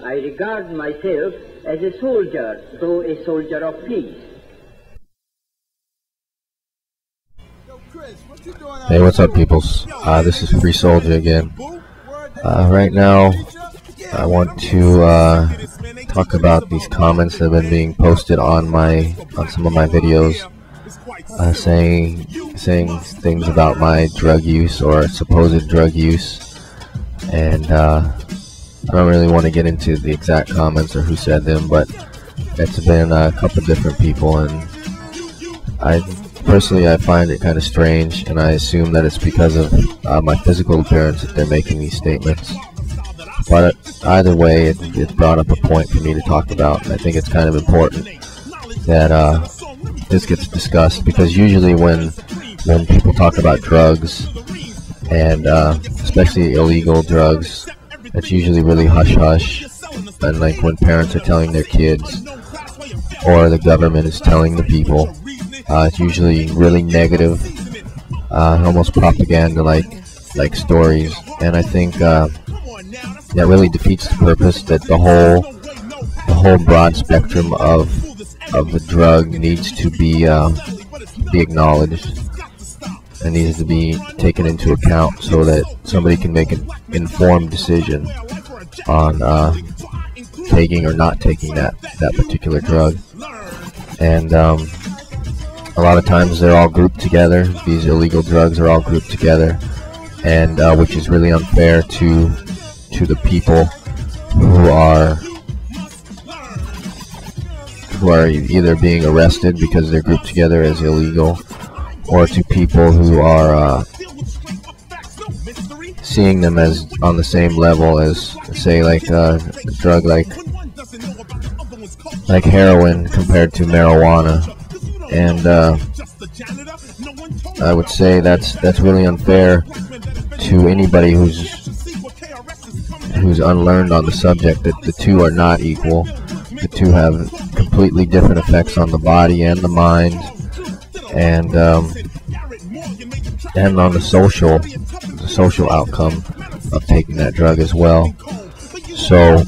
I regard myself as a soldier, though a soldier of peace. Hey, what's up, peoples? This is freesouljah again. Right now, I want to talk about these comments that have been being posted on some of my videos, saying things about my drug use or supposed drug use, and I don't really want to get into the exact comments or who said them, but it's been a couple different people, and personally, I find it kind of strange, and I assume that it's because of my physical appearance that they're making these statements. But either way, it brought up a point for me to talk about, and I think it's kind of important that this gets discussed, because usually when people talk about drugs, and especially illegal drugs, it's usually really hush-hush, and like when parents are telling their kids, or the government is telling the people, it's usually really negative, almost propaganda-like stories, and I think that really defeats the purpose. That the whole broad spectrum of the drug needs to be acknowledged and needs to be taken into account, so that somebody can make an informed decision on taking or not taking that particular drug. And a lot of times they're all grouped together. These illegal drugs are all grouped together, and which is really unfair to the people who are either being arrested because they're grouped together as illegal, or to people who are seeing them as on the same level as, say, like a drug like heroin compared to marijuana. And I would say that's really unfair to anybody who's unlearned on the subject, that the two are not equal. The two have completely different effects on the body and the mind, and on the social outcome of taking that drug as well. So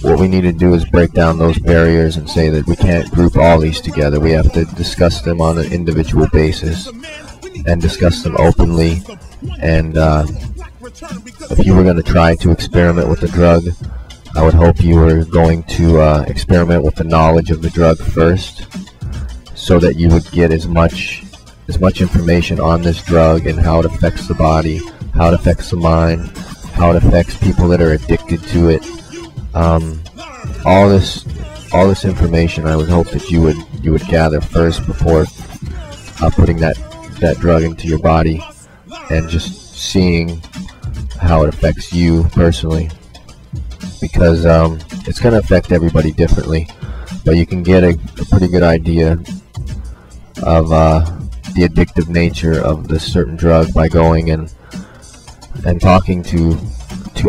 what we need to do is break down those barriers and say that we can't group all these together. We have to discuss them on an individual basis and discuss them openly. And if you were going to try to experiment with the drug, I would hope you were going to experiment with the knowledge of the drug first, so that you would get as much information on this drug and how it affects the body, how it affects the mind, how it affects people that are addicted to it. All this information, I would hope that you would gather first before putting that drug into your body and just seeing how it affects you personally, because it's going to affect everybody differently, but you can get a pretty good idea of the addictive nature of this certain drug by going and talking to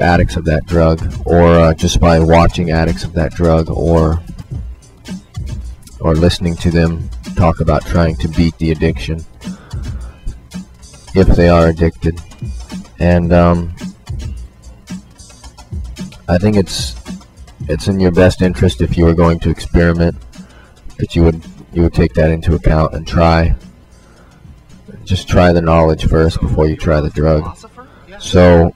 addicts of that drug, or just by watching addicts of that drug, or listening to them talk about trying to beat the addiction if they are addicted. And I think it's in your best interest, if you were going to experiment, that you would take that into account and just try the knowledge first before you try the drug. So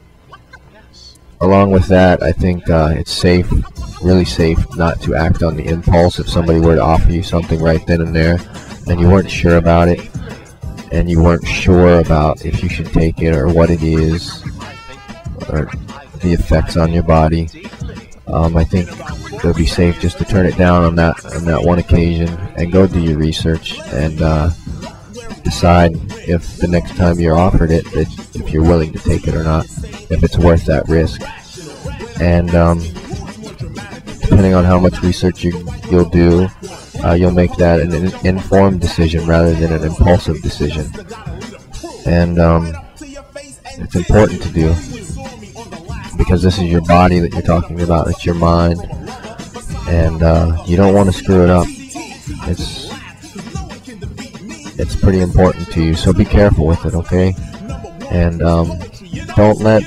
along with that, I think it's safe, really safe, not to act on the impulse. If somebody were to offer you something right then and there, and you weren't sure about it, and you weren't sure about if you should take it or what it is, or the effects on your body, I think it would be safe just to turn it down on that one occasion, and go do your research and decide if the next time you're offered it, if you're willing to take it or not, if it's worth that risk. And depending on how much research you'll do, you'll make that an informed decision rather than an impulsive decision. And it's important to do, because this is your body that you're talking about. It's your mind, and you don't want to screw it up. It's pretty important to you, so be careful with it, okay? And don't let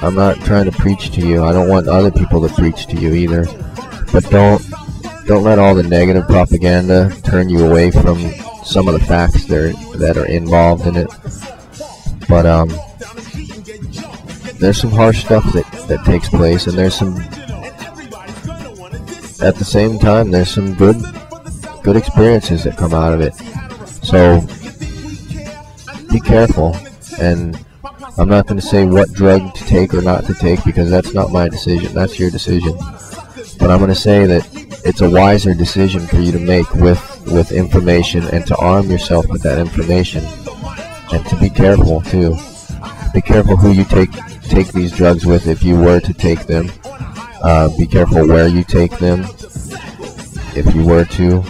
I'm not trying to preach to you. I don't want other people to preach to you either. But don't let all the negative propaganda turn you away from some of the facts that are involved in it. But there's some harsh stuff that takes place, and there's some, at the same time, there's some good experiences that come out of it. So be careful. And I'm not going to say what drug to take or not to take, because that's not my decision. That's your decision. But I'm going to say that it's a wiser decision for you to make with information, and to arm yourself with that information, and to be careful too. Be careful who you take these drugs with if you were to take them. Be careful where you take them if you were to.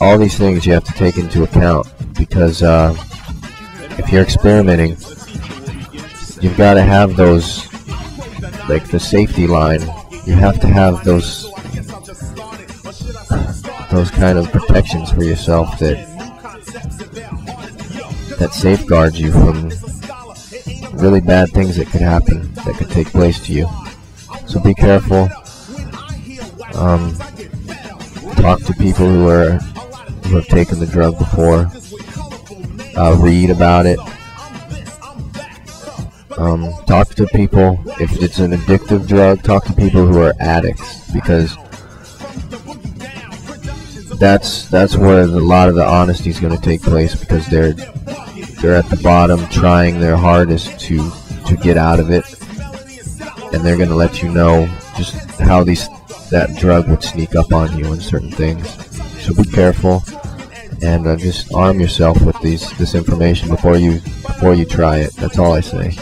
All these things you have to take into account, because if you're experimenting, you've got to have those, like the safety line. You have to have those kind of protections for yourself that safeguards you from really bad things that could happen, that could take place to you. So be careful. Talk to people who have taken the drug before. Read about it. Talk to people, if it's an addictive drug, talk to people who are addicts, because that's where a lot of the honesty is going to take place, because they're at the bottom trying their hardest to get out of it, and they're going to let you know just how that drug would sneak up on you in certain things. So be careful, and just arm yourself with this information before you try it. That's all I say.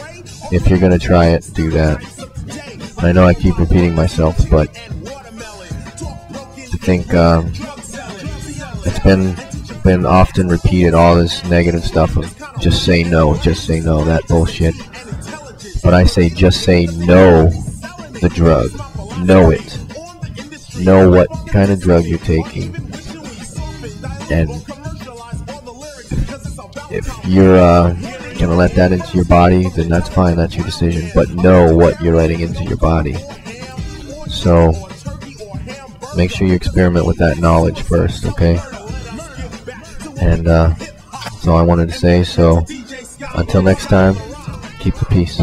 If you're going to try it, do that. I know I keep repeating myself, but I think it's been often repeated, all this negative stuff of just say no, that bullshit. But I say just say no the drug. Know it. Know what kind of drug you're taking. And if you're gonna let that into your body, then that's fine, that's your decision, but know what you're letting into your body. So make sure you experiment with that knowledge first, okay? And that's all I wanted to say. So until next time, keep the peace.